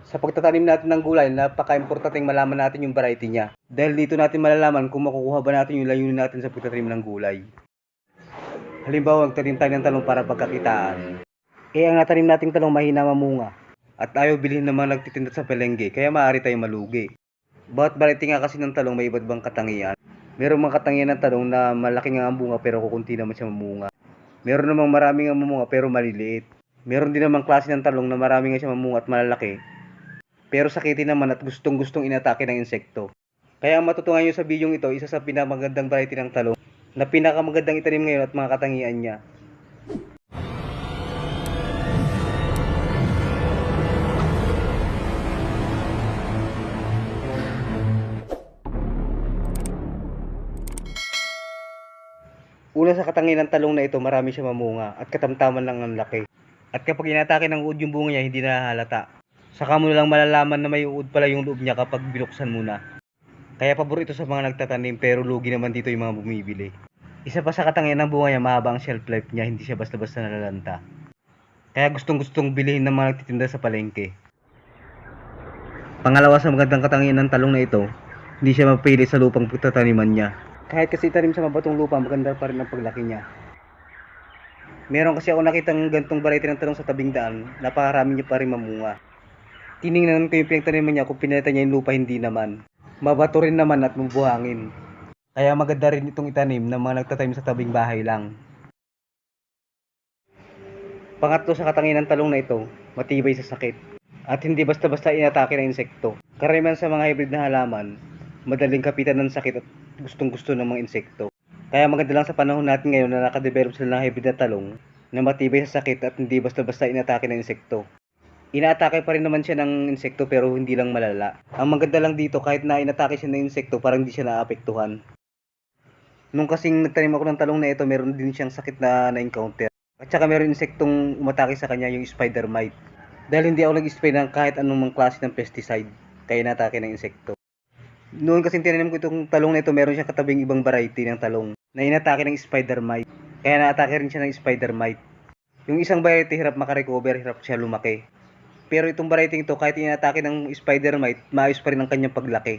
Sa pagtatanim natin ng gulay, napaka-importanteng malaman natin yung variety niya. Dahil dito natin malalaman kung makukuha ba natin yung layunin natin sa pagtatanim ng gulay. Halimbawa, nagtanim tayo ng talong para pagkakitaan. Ang natanim nating talong mahina mamunga at ayaw bilhin ng mga nagtitinda sa palengke, kaya maaari tayong malugi. Bawat variety nga kasi ng talong may iba't ibang katangian. Merong mga katangian ng talong na malaki nga ang bunga pero kukunti naman siya mamunga. Meron namang marami nga mamunga pero maliliit. Meron din namang klase ng talong na marami nga siya mamunga at malalaki, pero sakitin naman at gustong-gustong inatake ng insekto. Kaya ang matutunan nyo sa bidyong ito, isa sa pinamagandang variety ng talong na pinakamagandang itanim ngayon at mga katangian niya. Una sa katangian ng talong na ito, marami siya mamunga at katamtaman lang ang laki. At kapag inatake ng uod yung bunga niya, hindi na halata. Saka mo na lang malalaman na may uod pala yung loob niya kapag binuksan mo na. Kaya pabor ito sa mga nagtatanim, pero lugi naman dito yung mga bumibili. Isa pa sa katangian ng bunga niya, mahaba ang shelf life niya, hindi siya basta-basta nalalanta. Kaya gustong-gustong bilhin ng mga nagtitinda sa palengke. Pangalawa sa magandang katangian ng talong na ito, hindi siya mapili sa lupang pagtataniman niya. Kahit kasi itanim sa mabatong lupa, maganda pa rin ang paglaki niya. Meron kasi ako nakitang gantong variety ng talong sa tabing daan, napakarami niya pa rin mamunga. Tiningnan ko yung pinagtaniman niya, kung pinalitan niya yung lupa, hindi naman. Mabato rin naman at mabuhangin. Kaya maganda rin itong itanim ng mga nagtatanim sa tabing bahay lang. Pangatlo sa katangian ng talong na ito, matibay sa sakit. At hindi basta-basta inatake ng insekto. Karamihan sa mga hybrid na halaman, madaling kapitan ng sakit at gustong-gusto ng mga insekto. Kaya maganda lang sa panahon natin ngayon na nakadevelop sila ng hybrid na talong na matibay sa sakit at hindi basta-basta inatake ng insekto. Inaatake pa rin naman siya ng insekto pero hindi lang malala. Ang maganda lang dito, kahit na inatake siya ng insekto, parang hindi siya naapektuhan. Nung kasing nagtanim ako ng talong na ito, meron din siyang sakit na na-encounter. At saka meron insektong umatake sa kanya, yung spider mite. Dahil hindi ako nag-spray ng kahit anong klase ng pesticide, kaya natake ng insekto. Noon kasing tinanim ko itong talong na ito, meron siyang katabing ibang variety ng talong na inatake ng spider mite. Kaya naatake rin siya ng spider mite. Yung isang variety hirap makarecover, hirap siya lumaki. Pero itong variety ito, kahit inatake ng spider mite, maayos pa rin ang kanyang paglaki.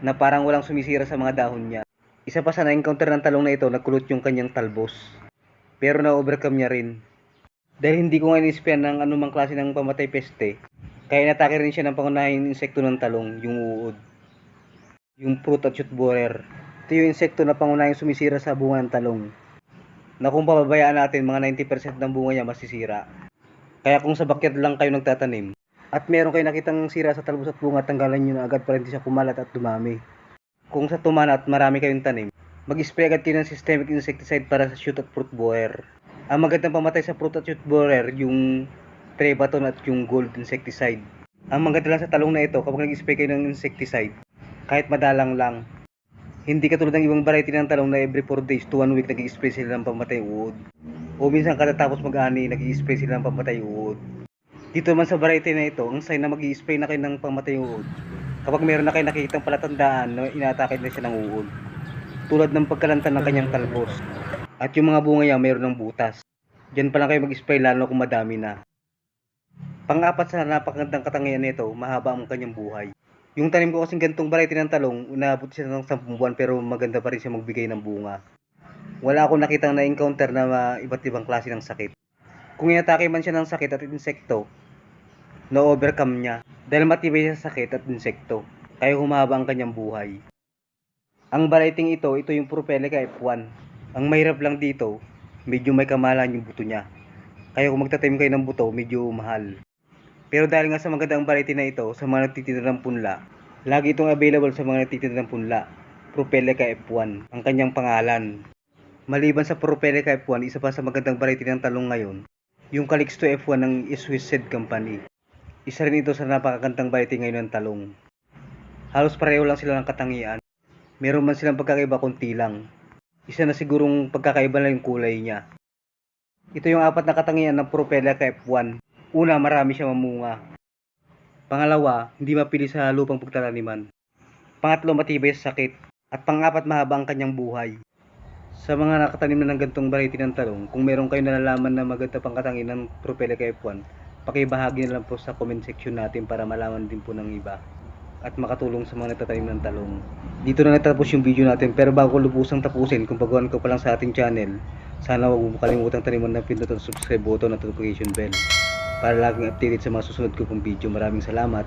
Na parang walang sumisira sa mga dahon niya. Isa pa sa na-encounter ng talong na ito, nagkulot yung kanyang talbos. Pero na-overcome niya rin. Dahil hindi ko nga in-sprayan ng anumang klase ng pamatay peste, kaya natake rin siya ng pangunahing insekto ng talong, yung uod. Yung fruit at shoot borer. Ito yung insekto na pangunahing sumisira sa bunga ng talong. Na kung pababayaan natin, mga 90% ng bunga niya masisira. Kaya kung sa backyard lang kayo nagtatanim, at meron kayo nakitang sira sa talbos at bunga, tanggalan nyo na agad para hindi siya kumalat at dumami. Kung sa tuman at marami kayong tanim, mag-spray agad kayo ng systemic insecticide para sa shoot at fruit borer. Ang magandang pamatay sa fruit at shoot borer, yung Trebaton at yung gold insecticide. Ang maganda lang sa talong na ito, kapag nag-spray kayo ng insecticide, kahit madalang lang, hindi katulad ng ibang variety ng talong na every 4 days to 1 week nag-spray sila ng pamatay uod. O minsan katatapos mag-ani, nag-spray sila ng pamatay uod. Dito naman sa variety na ito, ang sign na mag-spray na kayo ng pamatay uod, kapag meron na kayo nakikitang palatandaan na inatake na siya ng uod. Tulad ng pagkalanta ng kanyang talbos. At yung mga bunga niya mayroon ng butas. Diyan pa lang kayo mag-spray lalo kung madami na. Pang-apat sa napakagandang katangian nito, mahaba ang kanyang buhay. Yung tanim ko kasing gantong variety ng talong, inaabot siya ng 10 buwan pero maganda pa rin siya magbigay ng bunga. Wala akong nakitang na-encounter na iba't ibang klase ng sakit. Kung inatake man siya ng sakit at insekto, na-overcome niya dahil matibay sa sakit at insekto, kaya humaba ang kanyang buhay. Ang variety ito yung Propelica F1. Ang mahirap lang dito, medyo may kamahalan yung buto niya. Kaya kung magtatanim kayo ng buto, medyo mahal. Pero dahil nga sa magandang variety na ito, sa mga nagtitinda ng punla, lagi itong available sa mga nagtitinda ng punla. Propelica F1, ang kanyang pangalan. Maliban sa Propelica F1, isa pa sa magandang variety ng talong ngayon, yung Calixto F1 ng Swiss Seed Company. Isa rin ito sa napakagandang variety ngayon ng talong. Halos pareho lang sila ng katangian. Meron man silang pagkakaiba konti lang. Isa na sigurong pagkakaiba lang yung kulay niya. Ito yung apat na katangian ng Propelica F1. Una, marami siya mamunga. Pangalawa, hindi mapili sa lupang pagtataniman. Pangatlo, matibay sa sakit. At pang-apat, mahaba ang kanyang buhay. Sa mga nakatanim na ng gantong variety ng talong, kung meron kayo nalalaman na maganda pang katangian ng Propelica F1, pakibahagi na lang po sa comment section natin para malaman din po ng iba at makatulong sa mga nagtatanim ng talong. Dito na natapos yung video natin, pero bago lubusang tapusin, kung baguhan ka pa lang sa ating channel, sana huwag mo kalimutang taniman ng pindot ang subscribe button at notification bell para laging updated sa mga susunod ko pong video. Maraming salamat.